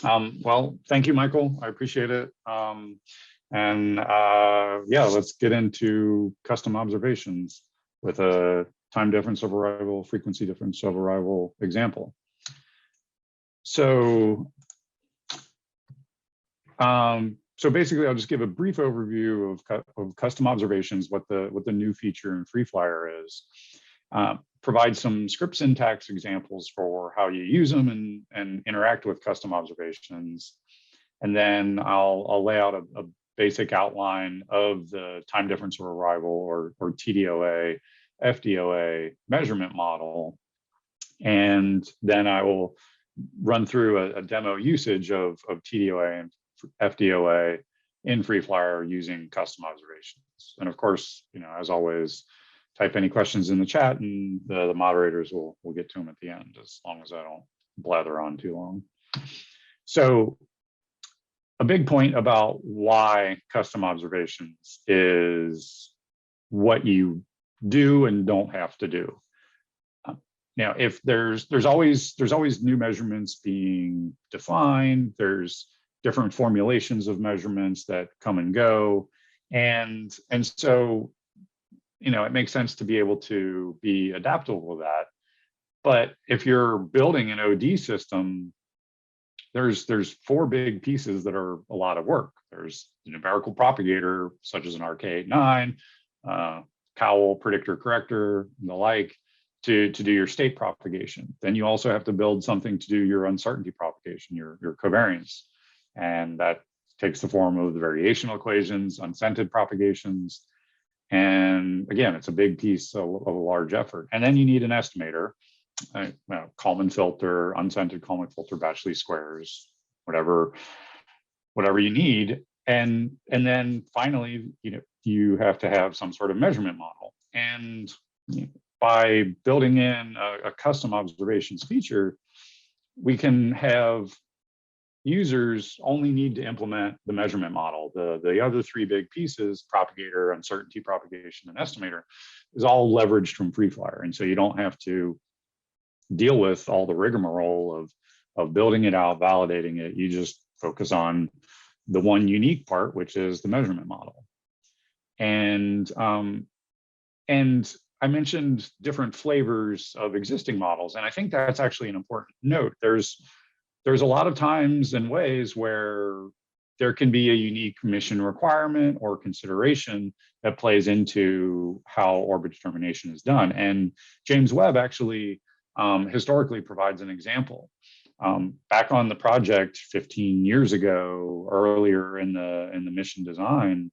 Well, thank you, Michael. I appreciate it. Yeah, let's get into custom observations with a time difference of arrival, frequency difference of arrival example. So basically, I'll just give a brief overview of custom observations, what the new feature in FreeFlyer is. Provide some script syntax examples for how you use them and interact with custom observations. And then I'll lay out a basic outline of the time difference of arrival or TDOA, FDOA measurement model. And then I will run through a demo usage of TDOA and FDOA in FreeFlyer using custom observations. And of course, as always, type any questions in the chat and the moderators will get to them at the end, as long as I don't blather on too long. So a big point about why custom observations is what you do and don't have to do. Now, if there's always new measurements being defined, there's different formulations of measurements that come and go. And so, it makes sense to be able to be adaptable to that. But if you're building an OD system, there's 4 big pieces that are a lot of work. There's the numerical propagator, such as an RK89, Cowell predictor corrector, and the like, to do your state propagation. Then you also have to build something to do your uncertainty propagation, your covariance. And that takes the form of the variational equations, unscented propagations. And again, it's a big piece of a large effort. And then you need an estimator, Kalman filter, unscented Kalman filter, batch least squares, whatever you need. And then finally, you have to have some sort of measurement model. And by building in a custom observations feature, we can have users only need to implement the measurement model. The other 3 big pieces, propagator, uncertainty propagation, and estimator, is all leveraged from FreeFlyer. And so you don't have to deal with all the rigmarole of building it out, validating it. You just focus on the one unique part, which is the measurement model. And I mentioned different flavors of existing models, and I think that's actually an important note. There's a lot of times and ways where there can be a unique mission requirement or consideration that plays into how orbit determination is done. And James Webb actually historically provides an example. Back on the project 15 years ago, earlier in the mission design,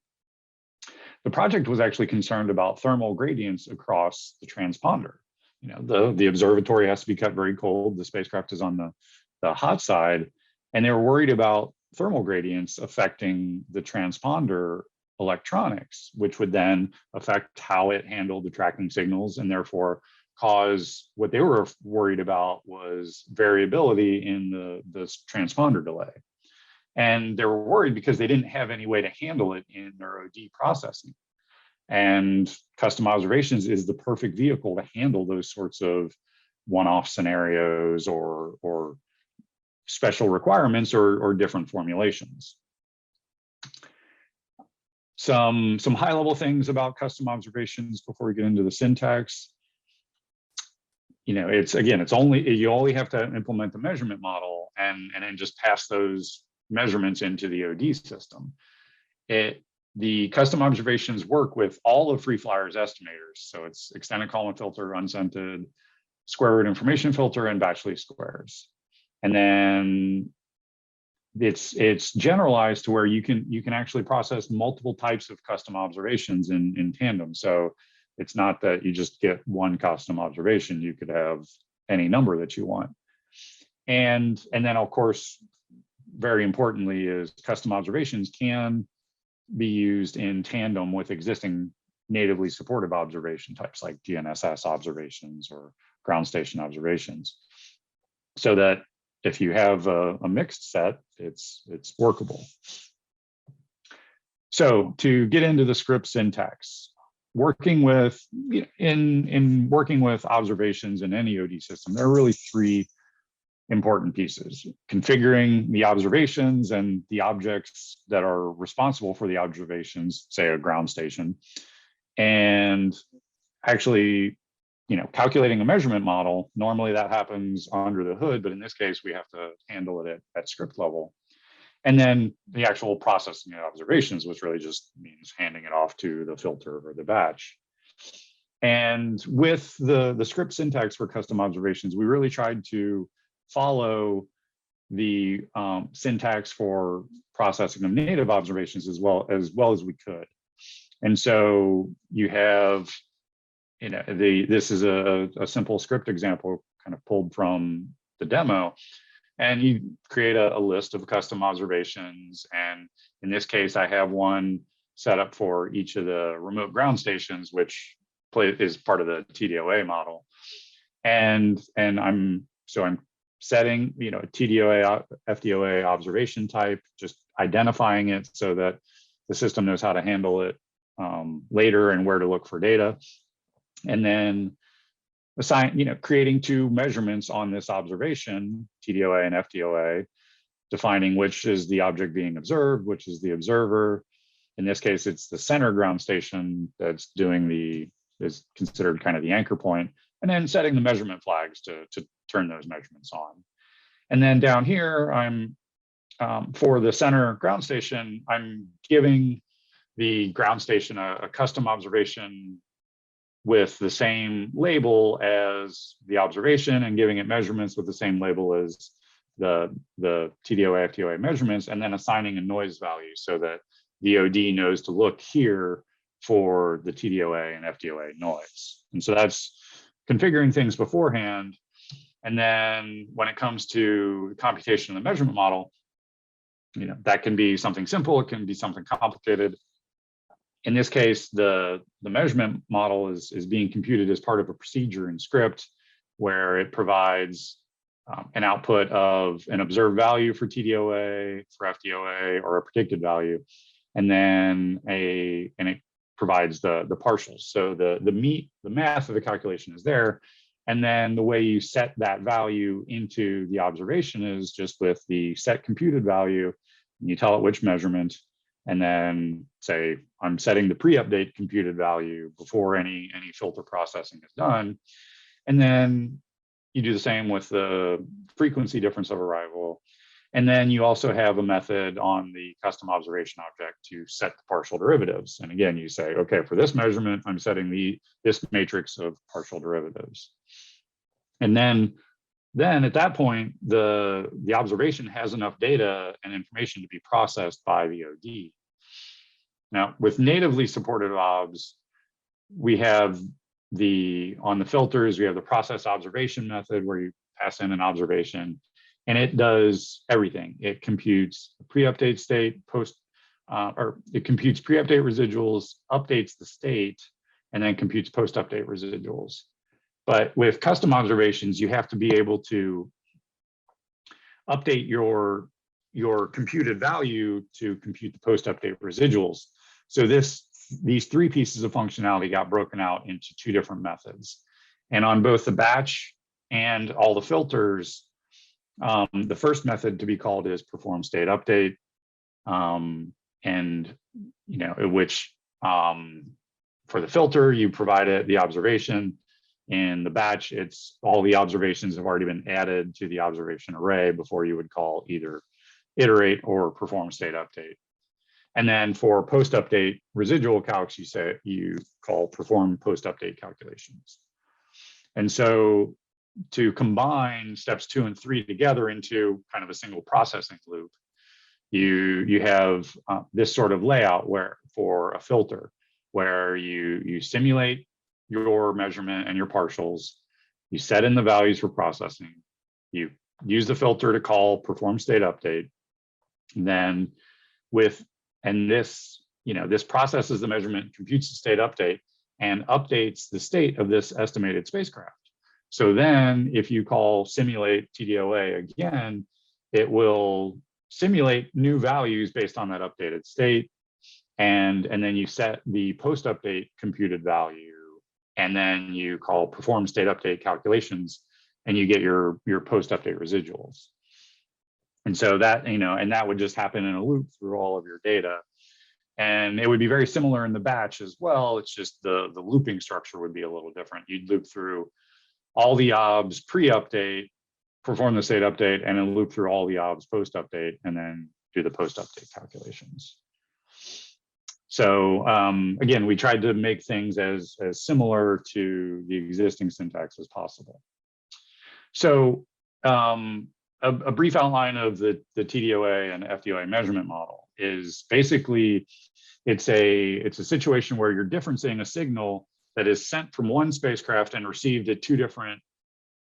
the project was actually concerned about thermal gradients across the transponder. The observatory has to be kept very cold. The spacecraft is on the hot side, and they were worried about thermal gradients affecting the transponder electronics, which would then affect how it handled the tracking signals, and therefore cause what they were worried about was variability in the transponder delay. And they were worried because they didn't have any way to handle it in their OD processing. And custom observations is the perfect vehicle to handle those sorts of one-off scenarios or special requirements or different formulations. Some high-level things about custom observations before we get into the syntax. You only have to implement the measurement model and then just pass those measurements into the OD system. The custom observations work with all of FreeFlyer's estimators. So it's extended Kalman filter, unscented, square root information filter, and batch least squares. And then it's generalized to where you can actually process multiple types of custom observations in tandem. So it's not that you just get one custom observation. You could have any number that you want. And then, of course, very importantly, is custom observations can be used in tandem with existing natively supported observation types like GNSS observations or ground station observations, so that if you have a mixed set, it's workable. So to get into the script syntax, working with observations in any OD system, there are really 3 important pieces: configuring the observations and the objects that are responsible for the observations, say a ground station, and actually, calculating a measurement model. Normally that happens under the hood, but in this case, we have to handle it at script level. And then the actual processing of observations, which really just means handing it off to the filter or the batch. And with the script syntax for custom observations, we really tried to follow the syntax for processing of native observations as well as we could. And so you have, this is a simple script example kind of pulled from the demo. And you create a list of custom observations. And in this case, I have one set up for each of the remote ground stations, which is part of the TDOA model. And I'm setting, a TDOA, FDOA observation type, just identifying it so that the system knows how to handle it later and where to look for data. And then creating two measurements on this observation, TDOA and FDOA, defining which is the object being observed, which is the observer. In this case, it's the center ground station that's is considered kind of the anchor point, and then setting the measurement flags to turn those measurements on. And then down here, I'm for the center ground station, I'm giving the ground station a custom observation with the same label as the observation, and giving it measurements with the same label as the TDOA, FDOA measurements, and then assigning a noise value so that the OD knows to look here for the TDOA and FDOA noise. And so that's configuring things beforehand. And then when it comes to computation of the measurement model, that can be something simple, it can be something complicated. In this case, the measurement model is being computed as part of a procedure in script where it provides an output of an observed value for TDOA, for FDOA, or a predicted value, and then it provides the partials. So the math of the calculation is there, and then the way you set that value into the observation is just with the set computed value, and you tell it which measurement. And then say, I'm setting the pre-update computed value before any filter processing is done. And then you do the same with the frequency difference of arrival. And then you also have a method on the custom observation object to set the partial derivatives. And again, you say, okay, for this measurement, I'm setting this matrix of partial derivatives. And then at that point, the observation has enough data and information to be processed by the OD. Now, with natively supported obs, we have on the filters, we have the process observation method where you pass in an observation, and it does everything. It computes the pre-update state, it computes pre-update residuals, updates the state, and then computes post-update residuals. But with custom observations, you have to be able to update your computed value to compute the post-update residuals. So these three pieces of functionality got broken out into two different methods. And on both the batch and all the filters, the first method to be called is perform state update, which for the filter, you provide it the observation. In the batch, it's all the observations have already been added to the observation array before you would call either iterate or perform state update. And then for post-update residual calcs, you call perform post-update calculations. And so to combine steps 2 and 3 together into kind of a single processing loop, you have this sort of layout where for a filter, where you simulate your measurement and your partials, you set in the values for processing, you use the filter to call perform state update, then this processes the measurement, computes the state update, and updates the state of this estimated spacecraft. So then if you call simulate TDOA again, it will simulate new values based on that updated state. And then you set the post-update computed value, and then you call perform state update calculations, and you get your post-update residuals. And so that, and that would just happen in a loop through all of your data. And it would be very similar in the batch as well. It's just the looping structure would be a little different. You'd loop through all the OBS pre-update, perform the state update, and then loop through all the OBS post-update, and then do the post-update calculations. So again, we tried to make things as similar to the existing syntax as possible. So a brief outline of the TDOA and FDOA measurement model is basically it's a situation where you're differencing a signal that is sent from one spacecraft and received at two different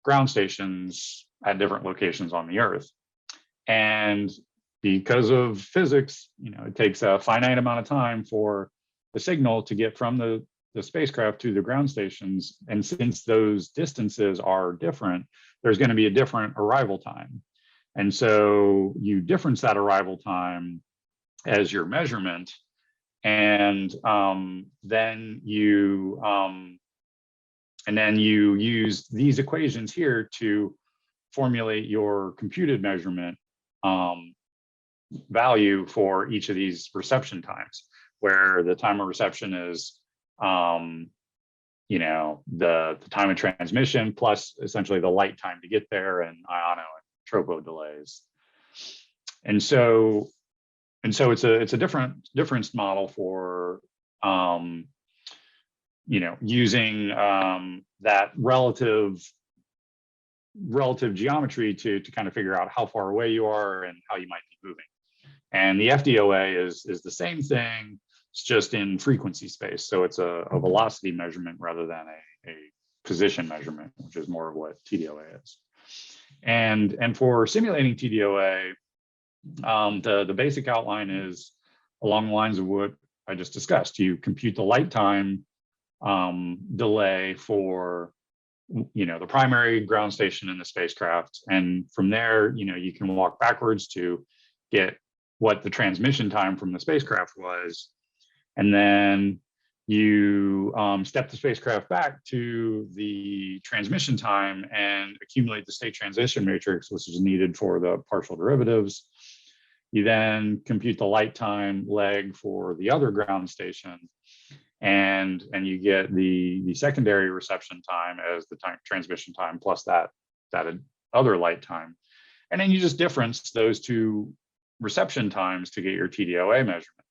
ground stations at different locations on the Earth. And because of physics, it takes a finite amount of time for the signal to get from the spacecraft to the ground stations. And since those distances are different, there's going to be a different arrival time. And so you difference that arrival time as your measurement. And then you use these equations here to formulate your computed measurement value for each of these reception times, where the time of reception is the time of transmission plus essentially the light time to get there, and iono and tropo delays. And so it's a difference model for using that relative geometry to kind of figure out how far away you are and how you might be moving. And the FDOA is the same thing. It's just in frequency space. So it's a velocity measurement rather than a position measurement, which is more of what TDOA is. And for simulating TDOA, the basic outline is along the lines of what I just discussed. You compute the light time delay for the primary ground station in the spacecraft, and from there you can walk backwards to get what the transmission time from the spacecraft was, and then you step the spacecraft back to the transmission time and accumulate the state transition matrix, which is needed for the partial derivatives. You then compute the light time leg for the other ground station, and you get the secondary reception time as the transmission time plus that other light time. And then you just difference those two reception times to get your TDOA measurement.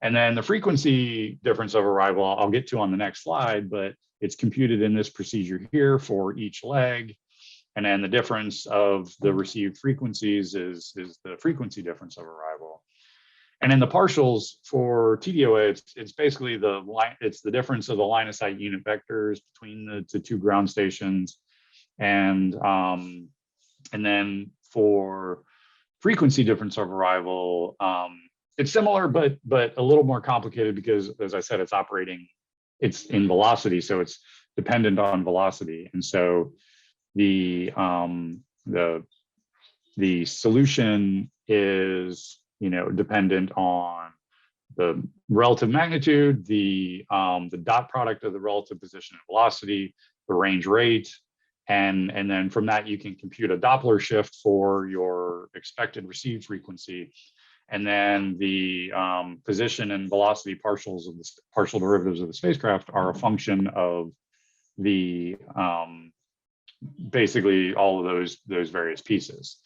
And then the frequency difference of arrival, I'll get to on the next slide, but it's computed in this procedure here for each leg. And then the difference of the received frequencies is the frequency difference of arrival. And in the partials for TDOA, it's basically it's the difference of the line of sight unit vectors between the two ground stations. And then for frequency difference of arrival, it's similar, but a little more complicated because, as I said, it's in velocity, so it's dependent on velocity. And so the solution is dependent on the relative magnitude, the dot product of the relative position and velocity, the range rate, and then from that you can compute a Doppler shift for your expected received frequency, and then the position and velocity partials of the partial derivatives of the spacecraft are a function of the basically all of those various pieces.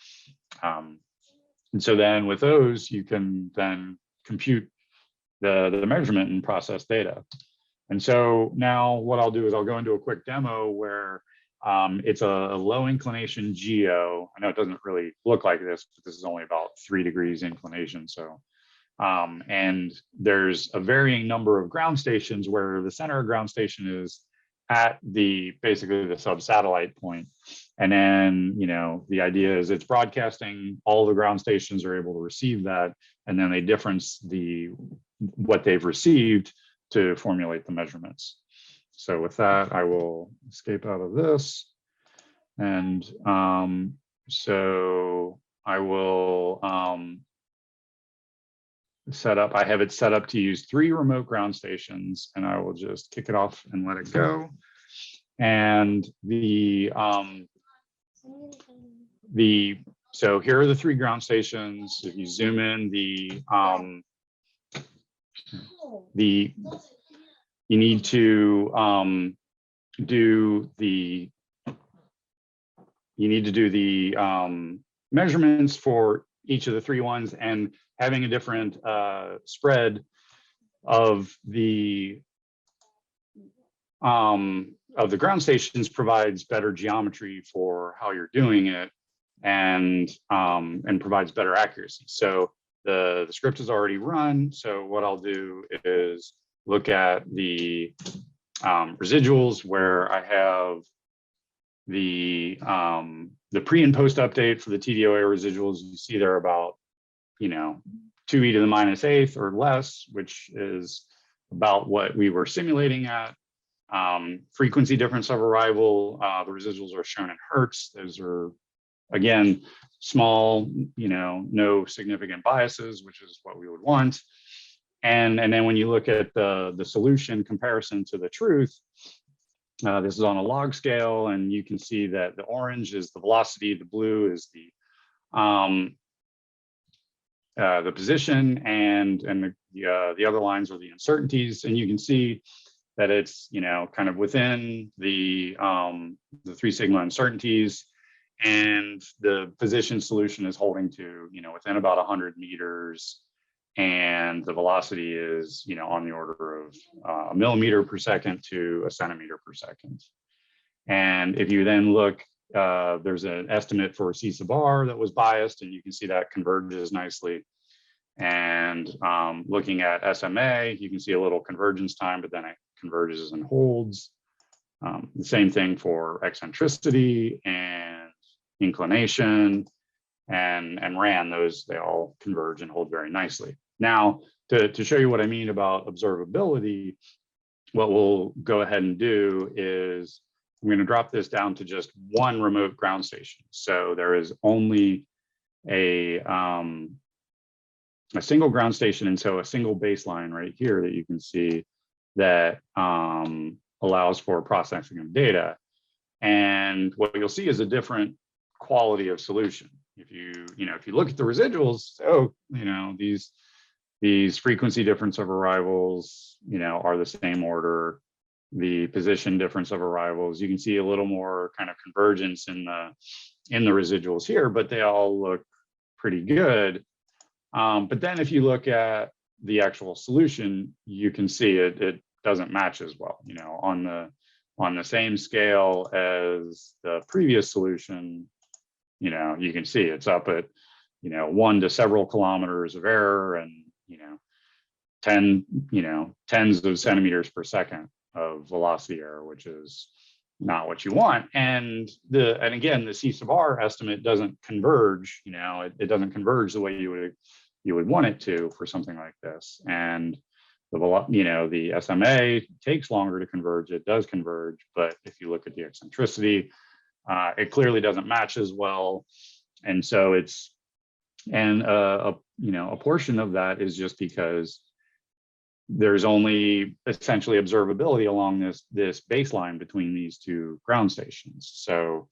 And so then with those, you can then compute the measurement and process data. And so now what I'll do is I'll go into a quick demo where it's a low inclination geo. I know it doesn't really look like this, but this is only about 3 degrees inclination. So, and there's a varying number of ground stations where the center of ground station is at basically the sub-satellite point. And then, the idea is it's broadcasting, all the ground stations are able to receive that, and then they difference what they've received to formulate the measurements. So with that, I will escape out of this. And so I will I have it set up to use 3 remote ground stations, and I will just kick it off and let it go. And the So here are the 3 ground stations. If you zoom in, you need to do the measurements for each of the 3 ones, and having a different spread of the ground stations provides better geometry for how you're doing it, and provides better accuracy. So the script is already run. So what I'll do is look at the residuals, where I have the pre and post update for the TDOA residuals. You see they're about 2e to the -8th or less, which is about what we were simulating at. Frequency difference of arrival, the residuals are shown in hertz. Those are, again, small, no significant biases, which is what we would want. And then when you look at the solution comparison to the truth, this is on a log scale, and you can see that the orange is the velocity, the blue is the position, and the other lines are the uncertainties. And you can see that it's kind of within the 3 sigma uncertainties, and the position solution is holding to within about 100 meters, and the velocity is on the order of a millimeter per second to a centimeter per second. And if you then look, there's an estimate for C sub r that was biased, and you can see that converges nicely. And looking at SMA, you can see a little convergence time, but then it converges and holds. The same thing for eccentricity and inclination and RAN. Those, they all converge and hold very nicely. Now, to show you what I mean about observability, what we'll go ahead and do is I'm going to drop this down to just 1 remote ground station. So there is only a single ground station, and so a single baseline right here that you can see that allows for processing of data. And what you'll see is a different quality of solution. If you look at the residuals, these frequency difference of arrivals, are the same order. The position difference of arrivals, you can see a little more kind of convergence in the residuals here, but they all look pretty good. But then if you look at the actual solution, you can see it doesn't match as well. On the same scale as the previous solution, you can see it's up at 1 to several kilometers of error, and tens of centimeters per second of velocity error, which is not what you want. And again, the C sub r estimate doesn't converge. It doesn't converge the way you would want it to for something like this. And the SMA takes longer to converge. It does converge, but if you look at the eccentricity, it clearly doesn't match as well. And so a portion of that is just because there's only essentially observability along this baseline between these 2 ground stations. So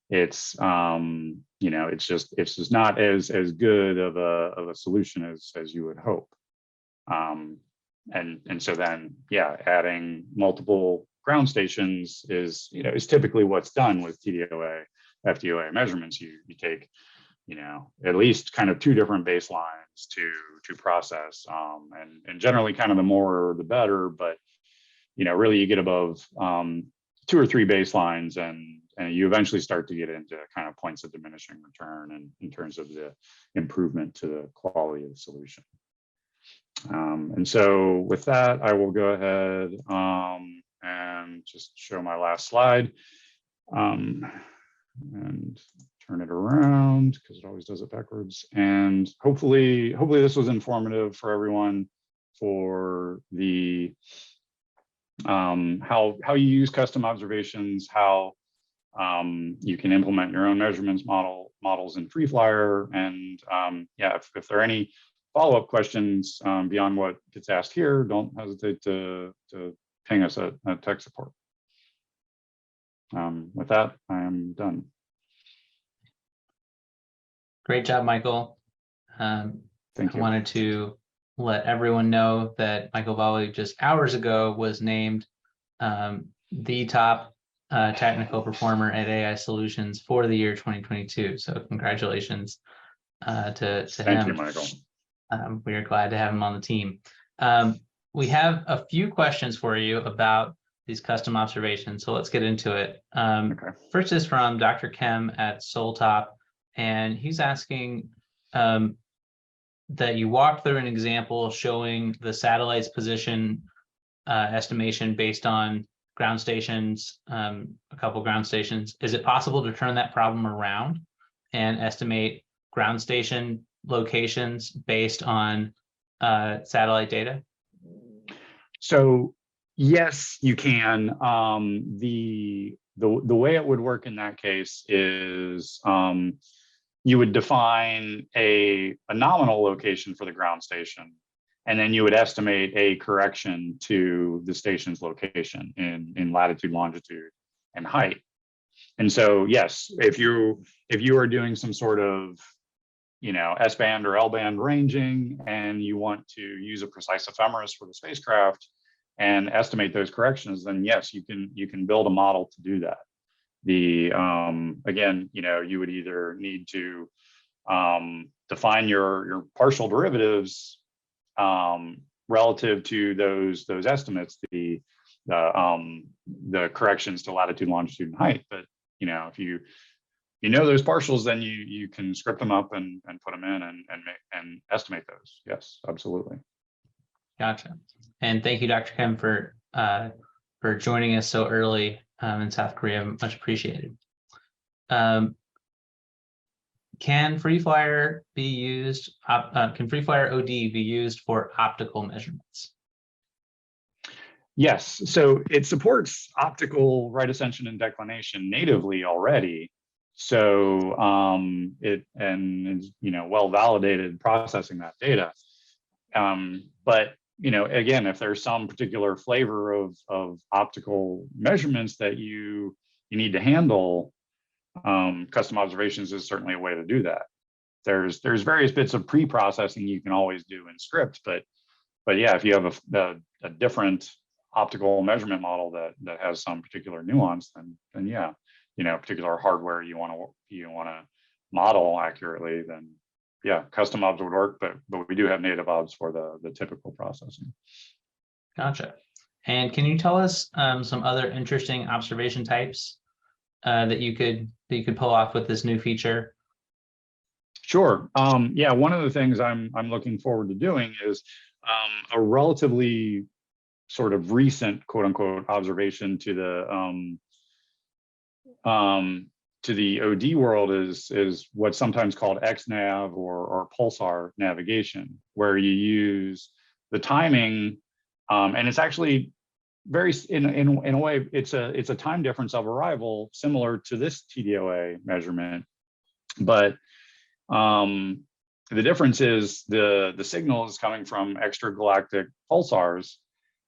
it's just not as good of a solution as you would hope. And so then, adding multiple ground stations is typically what's done with TDOA, FDOA measurements. You take at least kind of 2 different baselines to process, and generally kind of the more the better, but really you get above 2 or 3 baselines, and you eventually start to get into kind of points of diminishing return and in terms of the improvement to the quality of the solution. And so with that, I will go ahead and just show my last slide, and turn it around because it always does it backwards. And hopefully this was informative for everyone for the how you use custom observations, how you can implement your own measurements models in FreeFlyer. And if there are any follow-up questions beyond what gets asked here, don't hesitate to ping us at tech support. With that, I am done. Great job, Michael. Thank I you. wanted to let everyone know that Michael Volle just hours ago was named the top technical performer at AI Solutions for the year 2022. So congratulations to Thank you, him. Michael. We are glad to have him on the team. We have a few questions for you about these custom observations, so let's get into it. Okay. First is from Dr. Kem at Soltop, and he's asking that you walk through an example showing the satellite's position estimation based on ground stations, a couple ground stations. Is it possible to turn that problem around and estimate ground station locations based on satellite data? So yes, you can. The way it would work in that case is you would define a nominal location for the ground station, and then you would estimate a correction to the station's location in latitude, longitude, and height. And so yes, if you are doing some sort of S-band or L-band ranging, and you want to use a precise ephemeris for the spacecraft and estimate those corrections, then yes, you can build a model to do that. Again, you would either need to define your partial derivatives relative to those estimates, the corrections to latitude, longitude, and height. But if you those partials, then you can script them up and put them in and estimate those. Yes, absolutely. Gotcha. And thank you, Dr. Kem, for joining us so early in South Korea. Much appreciated. Can FreeFlyer be used? Can FreeFlyer OD be used for optical measurements? Yes. So it supports optical right ascension and declination natively already. So it is well validated processing that data. But again, if there's some particular flavor of optical measurements that you need to handle, custom observations is certainly a way to do that. There's various bits of pre-processing you can always do in script, but yeah, if you have a different optical measurement model that has some particular nuance, then yeah, particular hardware you want to model accurately, then yeah, custom obs would work, but we do have native obs for the typical processing. Gotcha. And can you tell us some other interesting observation types that you could pull off with this new feature? Sure. Yeah, one of the things I'm looking forward to doing is a relatively sort of recent quote unquote observation to the OD world is what's sometimes called XNav or pulsar navigation, where you use the timing, and it's actually very in a way it's a time difference of arrival similar to this TDOA measurement, but the difference is the signal is coming from extragalactic pulsars,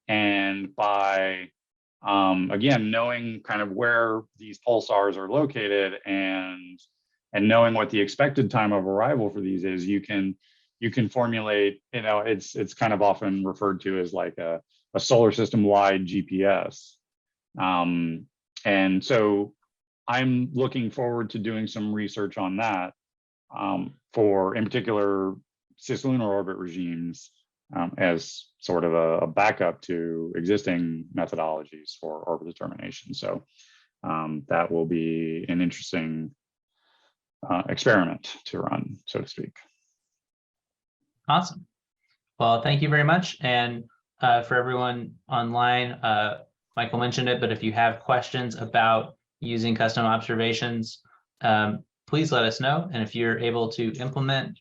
and by again, knowing kind of where these pulsars are located and knowing what the expected time of arrival for these is, you can formulate, it's kind of often referred to as like a solar system wide GPS. And so I'm looking forward to doing some research on that for, in particular, cislunar orbit regimes, as sort of a backup to existing methodologies for orbit determination. So that will be an interesting experiment to run, so to speak. Awesome. Well, thank you very much. And for everyone online, Michael mentioned it, but if you have questions about using custom observations, please let us know. And if you're able to implement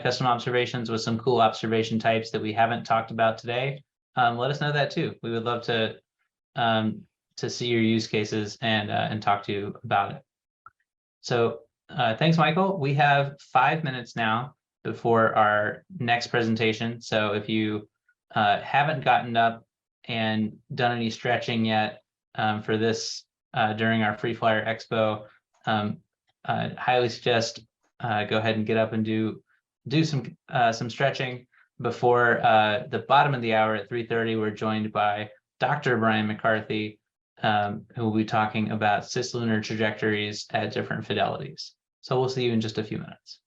custom observations with some cool observation types that we haven't talked about today, let us know that too. We would love to see your use cases and talk to you about it. So thanks, Michael. We have 5 minutes now before our next presentation. So if you haven't gotten up and done any stretching yet for this during our FreeFlyer Expo, highly suggest go ahead and get up and do some stretching before the bottom of the hour at 3:30. We're joined by Dr. Brian McCarthy, who will be talking about cislunar trajectories at different fidelities. So we'll see you in just a few minutes.